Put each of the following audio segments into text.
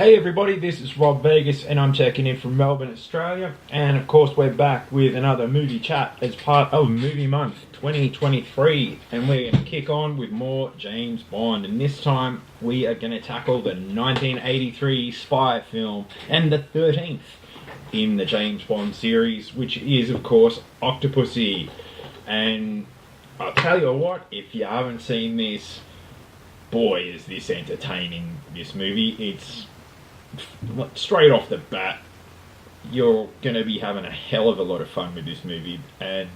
Hey everybody, this is Rob Vegas and I'm checking in from Melbourne, Australia. And of course we're back with another movie chat as part of Movie Month 2023. And we're going to kick on with more James Bond. And this time we are going to tackle the 1983 spy film and the 13th in the James Bond series, which is of course Octopussy. And I'll tell you what, if you haven't seen this, boy is this entertaining, this movie. It's straight off the bat, you're going to be having a hell of a lot of fun with this movie. And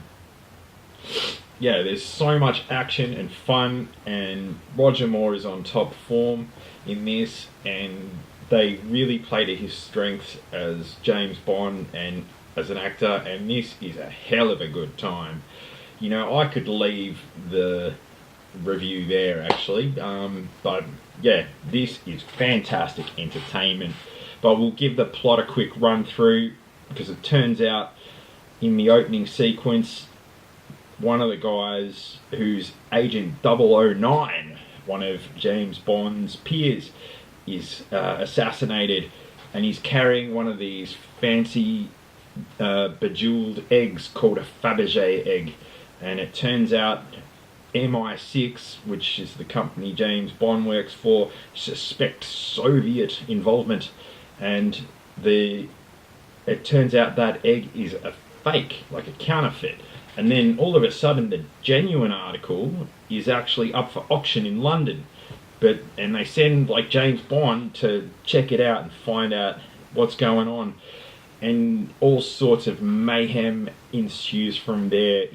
yeah, there's so much action and fun, and Roger Moore is on top form in this, and they really play to his strengths as James Bond and as an actor, and this is a hell of a good time. You know, I could leave the review there actually, but yeah, this is fantastic entertainment. But we'll give the plot a quick run through, because it turns out in the opening sequence, one of the guys who's Agent 009, one of James Bond's peers, is assassinated, and he's carrying one of these fancy bejeweled eggs called a Fabergé egg. And it turns out MI6, which is the company James Bond works for, suspects Soviet involvement, and it turns out that egg is a fake, like a counterfeit. And then all of a sudden the genuine article is actually up for auction in London, and they send like James Bond to check it out and find out what's going on, and all sorts of mayhem ensues from there.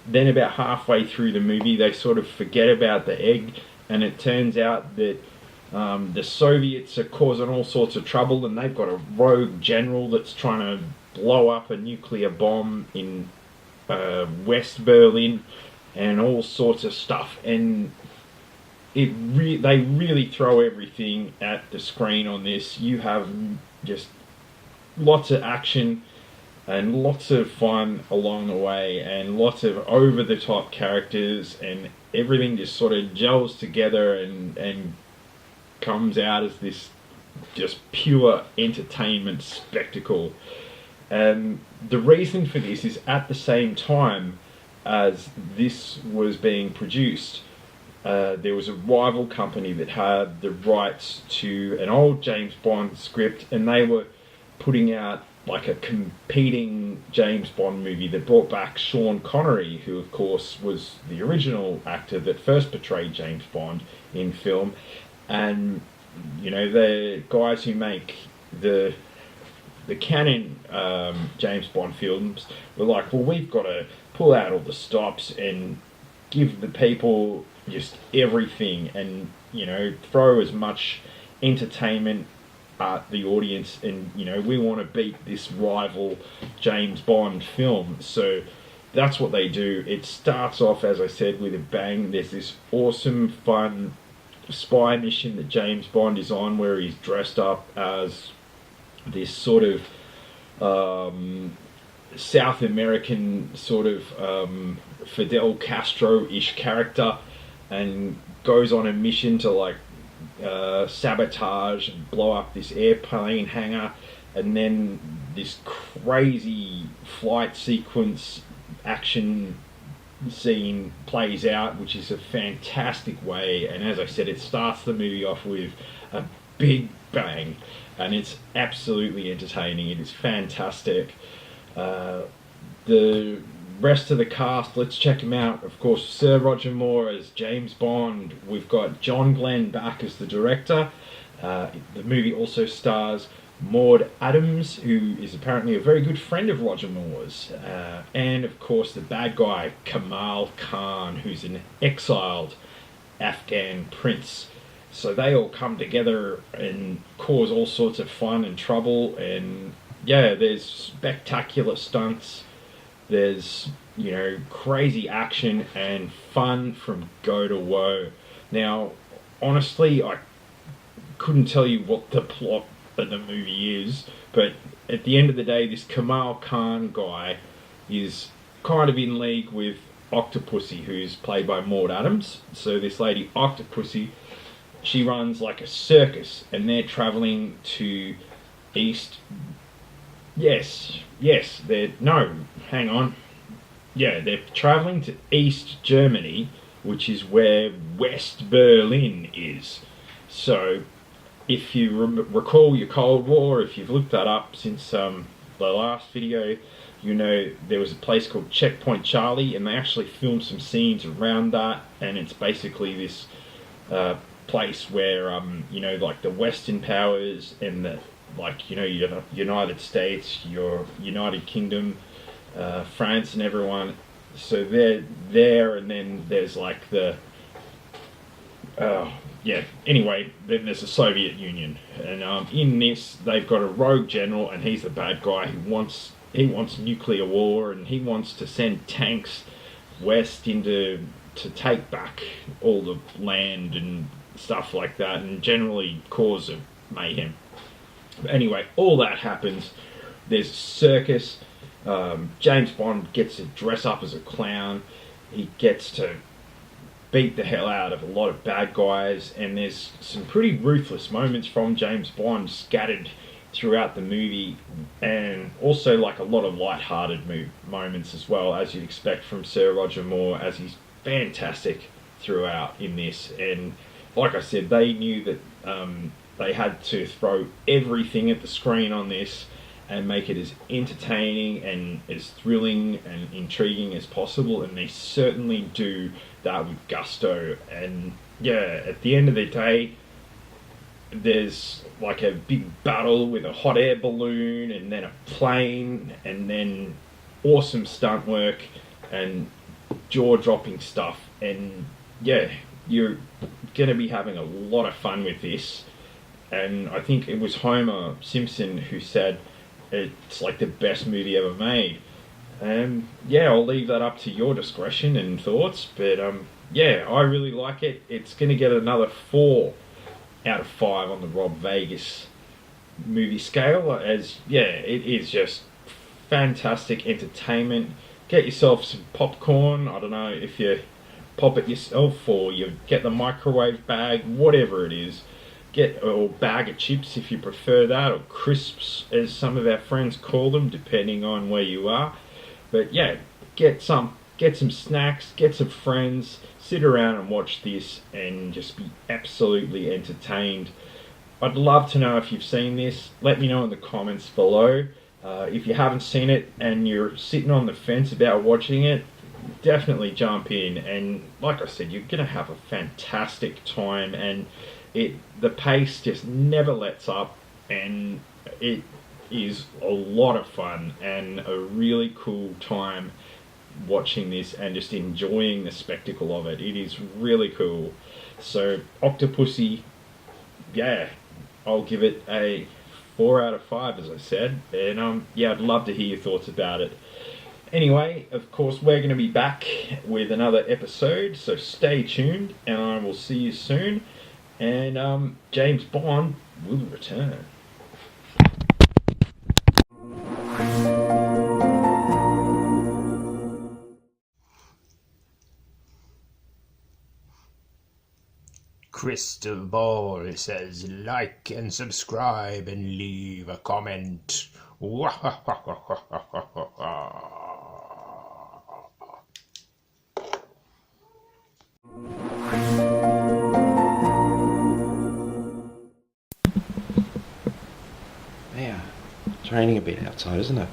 Then about halfway through the movie they sort of forget about the egg, and it turns out that the Soviets are causing all sorts of trouble, and they've got a rogue general that's trying to blow up a nuclear bomb in West Berlin and all sorts of stuff. And they really throw everything at the screen on this. You have just lots of action and lots of fun along the way, and lots of over-the-top characters, and everything just sort of gels together and comes out as this just pure entertainment spectacle. And the reason for this is, at the same time as this was being produced, there was a rival company that had the rights to an old James Bond script, and they were putting out like a competing James Bond movie that brought back Sean Connery, who of course was the original actor that first portrayed James Bond in film. And you know, the guys who make the canon James Bond films were like, well, we've got to pull out all the stops and give the people just everything, and you know, throw as much entertainment at the audience, and you know, we want to beat this rival James Bond film. So that's what they do. It starts off, as I said, with a bang. There's this awesome fun spy mission that James Bond is on, where he's dressed up as this sort of South American sort of Fidel Castro-ish character, and goes on a mission to like sabotage and blow up this airplane hangar. And then this crazy flight sequence action scene plays out, which is a fantastic way. And as I said, it starts the movie off with a big bang, and it's absolutely entertaining. It is fantastic. The rest of the cast, let's check them out. Of course, Sir Roger Moore as James Bond. We've got John Glenn back as the director. The movie also stars Maud Adams, who is apparently a very good friend of Roger Moore's, and of course the bad guy Kamal Khan, who's an exiled Afghan prince. So they all come together and cause all sorts of fun and trouble. And yeah, there's spectacular stunts, there's, you know, crazy action and fun from go to woe. Now, honestly, I couldn't tell you what the plot of the movie is, but at the end of the day, this Kamal Khan guy is kind of in league with Octopussy, who's played by Maud Adams. So this lady Octopussy she runs like a circus, and they're traveling to East. Yes, they're no. Hang on. Yeah, they're traveling to East Germany, which is where West Berlin is. So, if you recall your Cold War, if you've looked that up since the last video, you know there was a place called Checkpoint Charlie, and they actually filmed some scenes around that, and it's basically this place where you know, like the Western powers and the, like, you know, United States, your United Kingdom, France and everyone, so they're there, and then there's like the anyway, then there's the Soviet Union, and in this they've got a rogue general, and he's the bad guy who wants nuclear war, and he wants to send tanks west to take back all the land and stuff like that, and generally cause a mayhem. But anyway, all that happens. There's a circus. James Bond gets to dress up as a clown. He gets to beat the hell out of a lot of bad guys, and there's some pretty ruthless moments from James Bond scattered throughout the movie, and also like a lot of light-hearted moments as well, as you'd expect from Sir Roger Moore, as he's fantastic throughout in this. And like I said, they knew that they had to throw everything at the screen on this and make it as entertaining and as thrilling and intriguing as possible, and they certainly do that with gusto. And yeah, at the end of the day, there's like a big battle with a hot air balloon, and then a plane, and then awesome stunt work and jaw-dropping stuff, and yeah, you're going to be having a lot of fun with this. And I think it was Homer Simpson who said it's like the best movie ever made. Yeah, I'll leave that up to your discretion and thoughts, but yeah, I really like it. It's going to get another 4 out of 5 on the Rob Vegas movie scale, as yeah, it is just fantastic entertainment. Get yourself some popcorn. I don't know if you pop it yourself or you get the microwave bag, whatever it is. Get a bag of chips if you prefer that, or crisps as some of our friends call them, depending on where you are. But yeah, get some snacks, get some friends, sit around and watch this and just be absolutely entertained. I'd love to know if you've seen this. Let me know in the comments below. If you haven't seen it and you're sitting on the fence about watching it, definitely jump in. And like I said, you're going to have a fantastic time, and the pace just never lets up, and it is a lot of fun and a really cool time watching this and just enjoying the spectacle of it. It is really cool. So Octopussy, yeah, I'll give it a 4 out of 5, as I said, and yeah, I'd love to hear your thoughts about it. Anyway, of course, we're going to be back with another episode, so stay tuned, and I will see you soon. And James Bond will return. Crystal Ball says like and subscribe and leave a comment. Yeah, it's raining a bit outside, isn't it?